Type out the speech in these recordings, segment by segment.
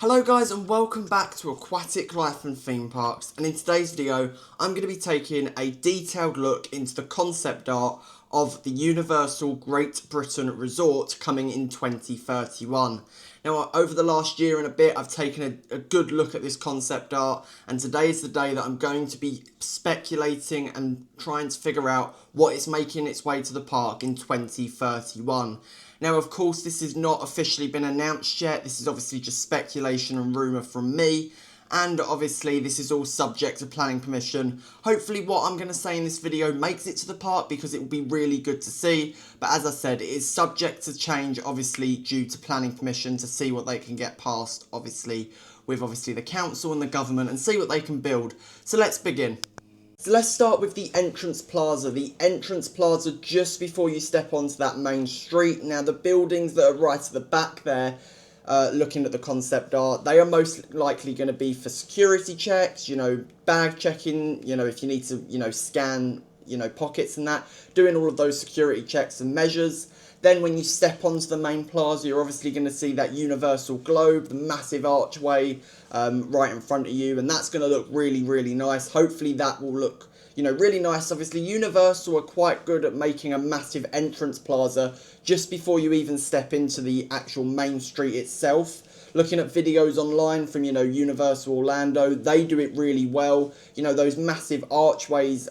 Hello guys and welcome back to Aquatic Life and Theme Parks, and in today's video I'm going to be taking a detailed look into the concept art of the Universal Great Britain Resort coming in 2031. Now over the last year and a bit I've taken a good look at this concept art, and today is the day that I'm going to be speculating and trying to figure out what is making its way to the park in 2031. Now, of course, this has not officially been announced yet. This is obviously just speculation and rumour from me. And obviously, this is all subject to planning permission. Hopefully, what I'm going to say in this video makes it to the park because it will be really good to see. But as I said, it is subject to change, obviously, due to planning permission to see what they can get past, obviously, with obviously the council and the government and see what they can build. So let's begin. So let's start with the entrance plaza. The entrance plaza just before you step onto that main street. Now the buildings that are right at the back there, looking at the concept art, they are most likely going to be for security checks, bag checking, if you need to, scan, pockets and that, doing all of those security checks and measures. Then when you step onto the main plaza, you're obviously going to see that universal globe, the massive archway right in front of you, and that's going to look really, really nice. Hopefully that will look, really nice. Obviously, Universal are quite good at making a massive entrance plaza just before you even step into the actual main street itself. Looking at videos online from, Universal Orlando, they do it really well. Those massive archways,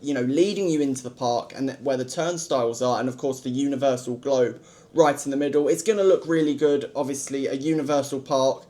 leading you into the park and where the turnstiles are, and of course the Universal globe right in the middle. It's going to look really good. Obviously, a Universal park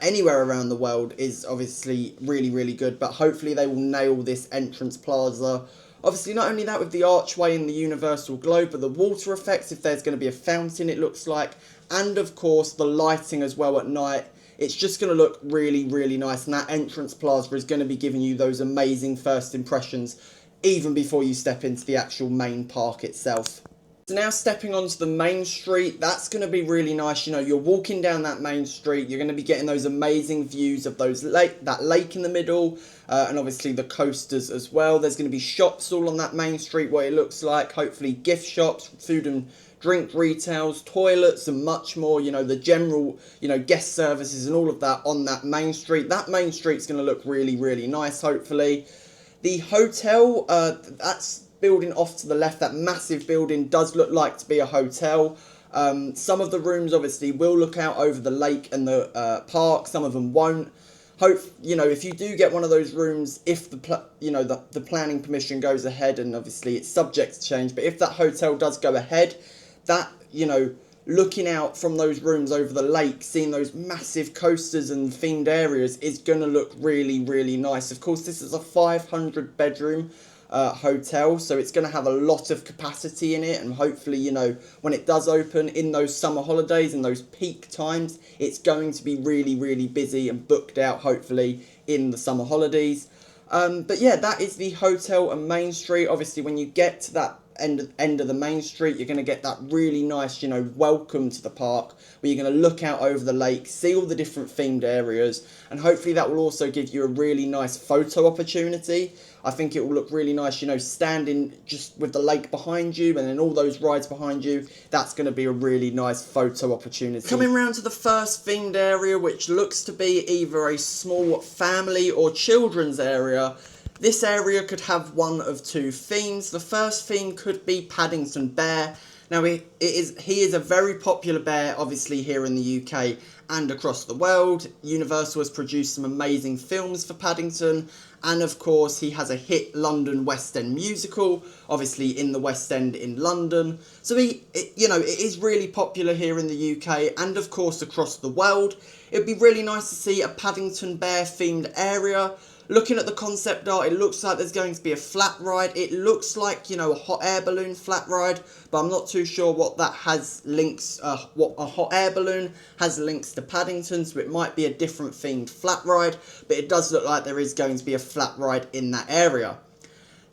anywhere around the world is obviously really, really good, but hopefully they will nail this entrance plaza. Obviously, not only that with the archway and the Universal globe, but the water effects, if there's going to be a fountain, it looks like, and of course the lighting as well at night. It's just going to look really, really nice, and that entrance plaza is going to be giving you those amazing first impressions even before you step into the actual main park itself. So now stepping onto the main street, that's going to be really nice. You're walking down that main street, you're going to be getting those amazing views of that lake in the middle, and obviously the coasters as well. There's going to be shops all on that main street, what it looks like, hopefully gift shops, food and drink retails, toilets and much more, the general, guest services and all of that on that main street. That main street's going to look really, really nice, hopefully. The hotel, that's building off to the left, that massive building does look like to be a hotel. Some of the rooms obviously will look out over the lake and the park, some of them won't. If you do get one of those rooms, if the planning permission goes ahead, and obviously it's subject to change, but if that hotel does go ahead, that, looking out from those rooms over the lake, seeing those massive coasters and themed areas is going to look really, really nice. Of course, this is a 500 bedroom hotel, so it's going to have a lot of capacity in it, and hopefully, when it does open in those summer holidays and those peak times, it's going to be really, really busy and booked out, hopefully, in the summer holidays. But yeah, that is the hotel and Main Street. Obviously, when you get to that end of the main street, you're going to get that really nice, welcome to the park, where you're going to look out over the lake, see all the different themed areas, and hopefully that will also give you a really nice photo opportunity. I think it will look really nice, standing just with the lake behind you and then all those rides behind you. That's going to be a really nice photo opportunity. Coming round to the first themed area, which looks to be either a small family or children's area. This area could have one of two themes. The first theme could be Paddington Bear. Now, he is a very popular bear, obviously, here in the UK and across the world. Universal has produced some amazing films for Paddington, and of course, he has a hit London West End musical, obviously in the West End in London. So it is really popular here in the UK and of course across the world. It'd be really nice to see a Paddington Bear themed area. Looking at the concept art, it looks like there's going to be a flat ride. It looks like, a hot air balloon flat ride, but I'm not too sure what that has links, what a hot air balloon has links to Paddington, so it might be a different themed flat ride, but it does look like there is going to be a flat ride in that area.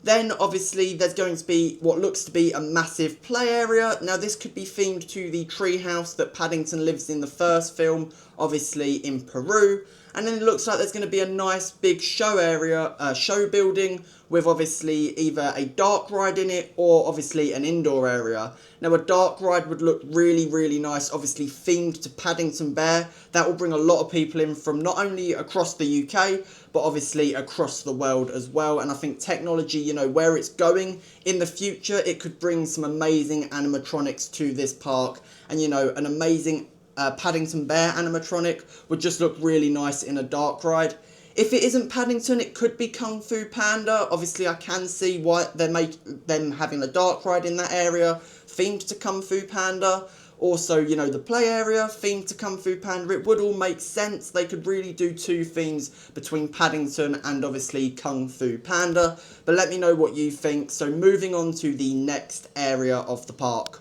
Then, obviously, there's going to be what looks to be a massive play area. Now, this could be themed to the treehouse that Paddington lives in the first film, obviously in Peru. And then it looks like there's going to be a nice big show area, show building with obviously either a dark ride in it or obviously an indoor area. Now a dark ride would look really, really nice, obviously themed to Paddington Bear. That will bring a lot of people in from not only across the UK, but obviously across the world as well. And I think technology, you know, where it's going in the future, it could bring some amazing animatronics to this park. And, you know, an amazing Paddington Bear animatronic would just look really nice in a dark ride. If it isn't Paddington, it could be Kung Fu Panda. Obviously, I can see why they make them having a dark ride in that area themed to Kung Fu Panda. Also, you know, the play area themed to Kung Fu Panda. It would all make sense. They could really do two themes between Paddington and obviously Kung Fu Panda. But let me know what you think. So moving on to the next area of the park.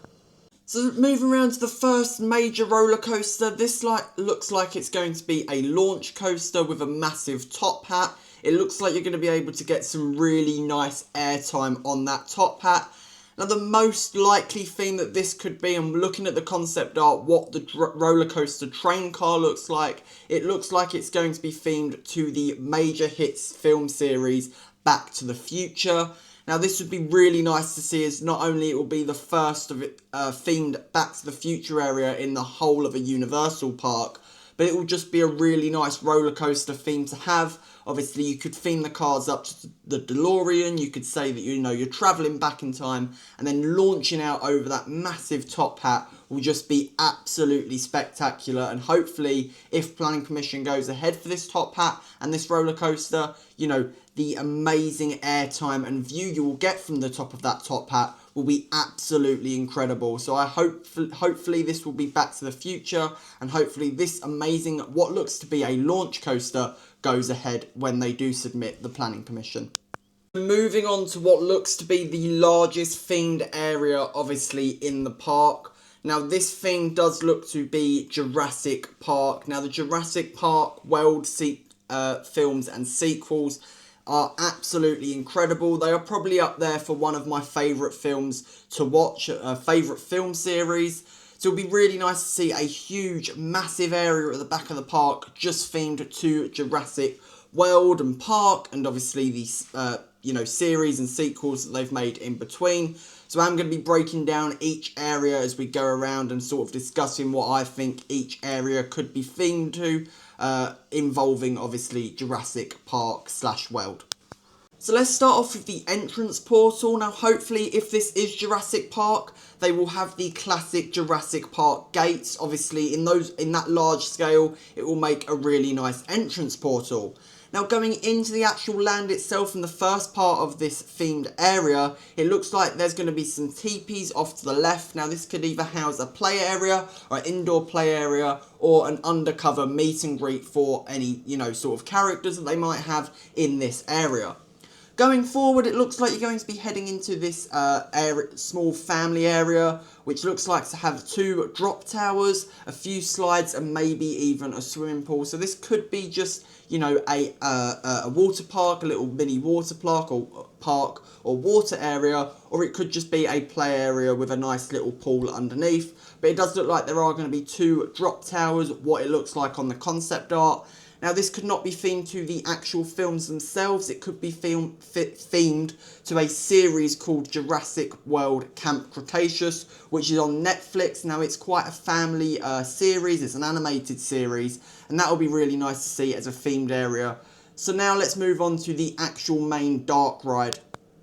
So moving around to the first major roller coaster, this looks like it's going to be a launch coaster with a massive top hat. It looks like you're going to be able to get some really nice airtime on that top hat. Now the most likely theme that this could be, I'm looking at the concept art, what the roller coaster train car looks like. It looks like it's going to be themed to the major hits film series Back to the Future. Now this would be really nice to see, as not only it will be the first of it themed Back to the Future area in the whole of a Universal park, but it will just be a really nice roller coaster theme to have. Obviously you could theme the cars up to the DeLorean, you could say that, you know, you're travelling back in time, and then launching out over that massive top hat will just be absolutely spectacular. And hopefully, if planning permission goes ahead for this top hat and this roller coaster, you know, the amazing airtime and view you will get from the top of that top hat will be absolutely incredible. So I hopefully this will be Back to the Future, and hopefully this amazing, what looks to be a launch coaster, goes ahead when they do submit the planning permission. Moving on to what looks to be the largest themed area, obviously, in the park. Now, this thing does look to be Jurassic Park. Now, the Jurassic Park World films and sequels are absolutely incredible. They are probably up there for one of my favourite films to watch, favourite film series. So it'll be really nice to see a huge, massive area at the back of the park just themed to Jurassic World and Park, and obviously these, you know, series and sequels that they've made in between. So I'm going to be breaking down each area as we go around and sort of discussing what I think each area could be themed to, involving obviously Jurassic Park / World. So let's start off with the entrance portal. Now hopefully, if this is Jurassic Park, they will have the classic Jurassic Park gates. Obviously in that large scale, it will make a really nice entrance portal. Now going into the actual land itself, in the first part of this themed area, it looks like there's going to be some teepees off to the left. Now this could either house a play area or an indoor play area, or an undercover meet and greet for any, you know, sort of characters that they might have in this area. Going forward, it looks like you're going to be heading into this small family area, which looks like to have 2 drop towers, a few slides, and maybe even a swimming pool. So this could be just, you know, a water park, a little mini water park or water area, or it could just be a play area with a nice little pool underneath. But it does look like there are going to be 2 drop towers, what it looks like on the concept art. Now this could not be themed to the actual films themselves, it could be themed to a series called Jurassic World Camp Cretaceous, which is on Netflix. Now it's quite a family series, it's an animated series, and that will be really nice to see as a themed area. So now let's move on to the actual main dark ride.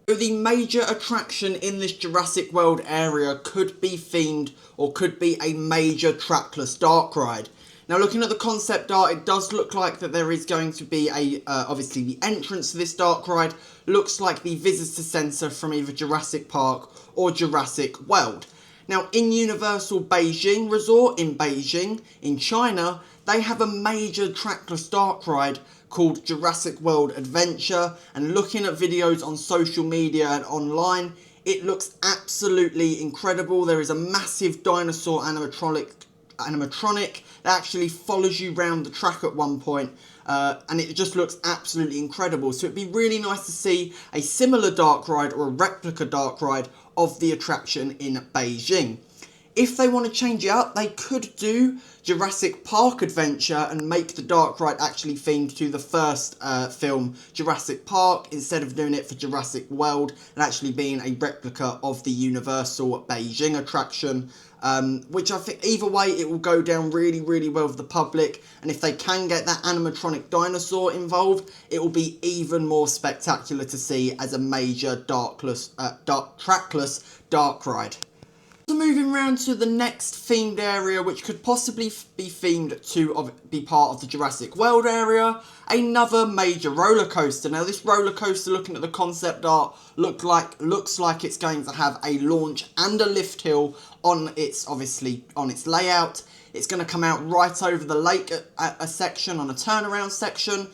So the major attraction in this Jurassic World area could be themed, or could be a major trackless dark ride. Now looking at the concept art, it does look like that there is going to be obviously the entrance to this dark ride looks like the visitor centre from either Jurassic Park or Jurassic World. Now in Universal Beijing Resort in Beijing, in China, they have a major trackless dark ride called Jurassic World Adventure, and looking at videos on social media and online, it looks absolutely incredible. There is a massive dinosaur animatronic that actually follows you around the track at one point, and it just looks absolutely incredible. So it'd be really nice to see a similar dark ride or a replica dark ride of the attraction in Beijing. If they want to change it up, they could do Jurassic Park Adventure and make the dark ride actually themed to the first film, Jurassic Park, instead of doing it for Jurassic World and actually being a replica of the Universal Beijing attraction. Which I think either way it will go down really, really well with the public, and if they can get that animatronic dinosaur involved, it will be even more spectacular to see as a major trackless dark ride. So moving round to the next themed area, which could possibly be themed to be part of the Jurassic World area, another major roller coaster. Now this roller coaster, looking at the concept art, looks like it's going to have a launch and a lift hill on its layout. It's going to come out right over the lake at a section, on a turnaround section.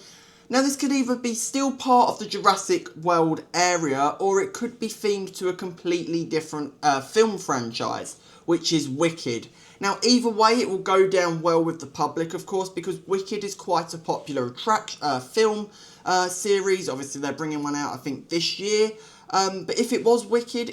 Now this could either be still part of the Jurassic World area, or it could be themed to a completely different film franchise, which is Wicked. Now either way it will go down well with the public, of course, because Wicked is quite a popular film series. Obviously they're bringing one out I think this year. But if it was Wicked,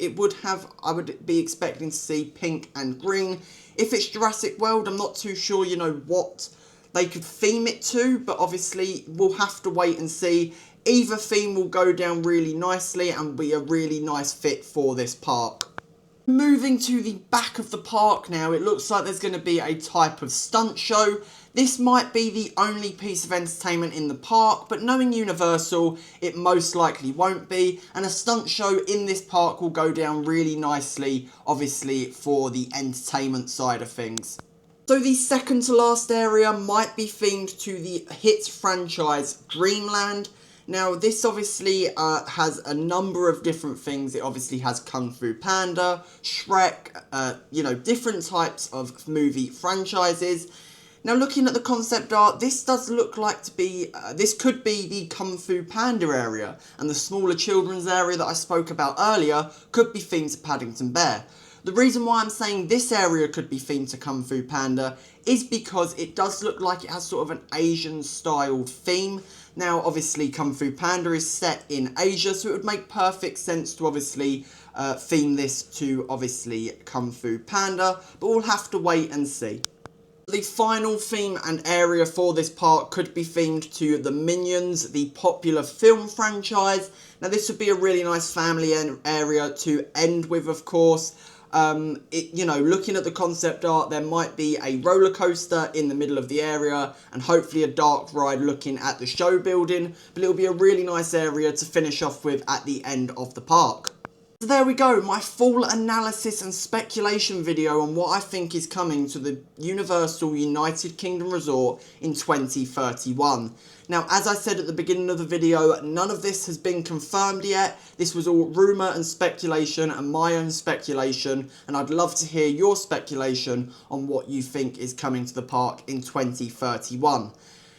I would be expecting to see pink and green. If it's Jurassic World, I'm not too sure, what they could theme it to, but obviously we'll have to wait and see. Either theme will go down really nicely and be a really nice fit for this park. Moving to the back of the park now, it looks like there's going to be a type of stunt show. This might be the only piece of entertainment in the park, but knowing Universal, it most likely won't be, and a stunt show in this park will go down really nicely, obviously, for the entertainment side of things. So the second to last area might be themed to the hit franchise Dreamland. Now this obviously has a number of different things. It obviously has Kung Fu Panda, Shrek, different types of movie franchises. Now looking at the concept art, this does look like to be, this could be the Kung Fu Panda area, and the smaller children's area that I spoke about earlier could be themed to Paddington Bear. The reason why I'm saying this area could be themed to Kung Fu Panda is because it does look like it has sort of an Asian styled theme. Now obviously Kung Fu Panda is set in Asia, so it would make perfect sense to obviously theme this to obviously Kung Fu Panda, but we'll have to wait and see. The final theme and area for this park could be themed to the Minions, the popular film franchise. Now this would be a really nice family area to end with, of course. Looking at the concept art, there might be a roller coaster in the middle of the area and hopefully a dark ride looking at the show building, but it'll be a really nice area to finish off with at the end of the park. So there we go, my full analysis and speculation video on what I think is coming to the Universal United Kingdom Resort in 2031. Now, as I said at the beginning of the video, none of this has been confirmed yet. This was all rumour and speculation and my own speculation, and I'd love to hear your speculation on what you think is coming to the park in 2031.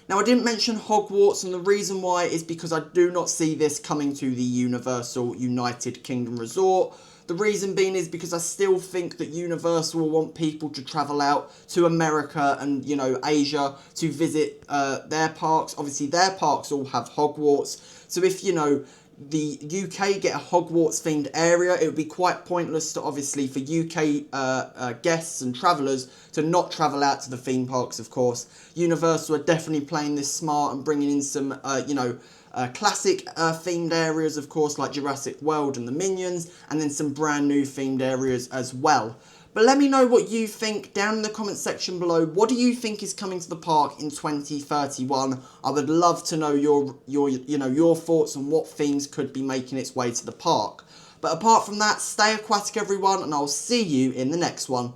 Now, I didn't mention Hogwarts, and the reason why is because I do not see this coming to the Universal United Kingdom Resort. The reason being is because I still think that Universal will want people to travel out to America and, Asia to visit their parks. Obviously, their parks all have Hogwarts. So if, the UK get a Hogwarts-themed area, it would be quite pointless to, obviously, for UK guests and travellers to not travel out to the theme parks, of course. Universal are definitely playing this smart and bringing in some, classic themed areas, of course, like Jurassic World and the Minions, and then some brand new themed areas as well. But let me know what you think down in the comment section below. What do you think is coming to the park in 2031? I would love to know your thoughts on what themes could be making its way to the park. But apart from that, stay aquatic everyone, and I'll see you in the next one.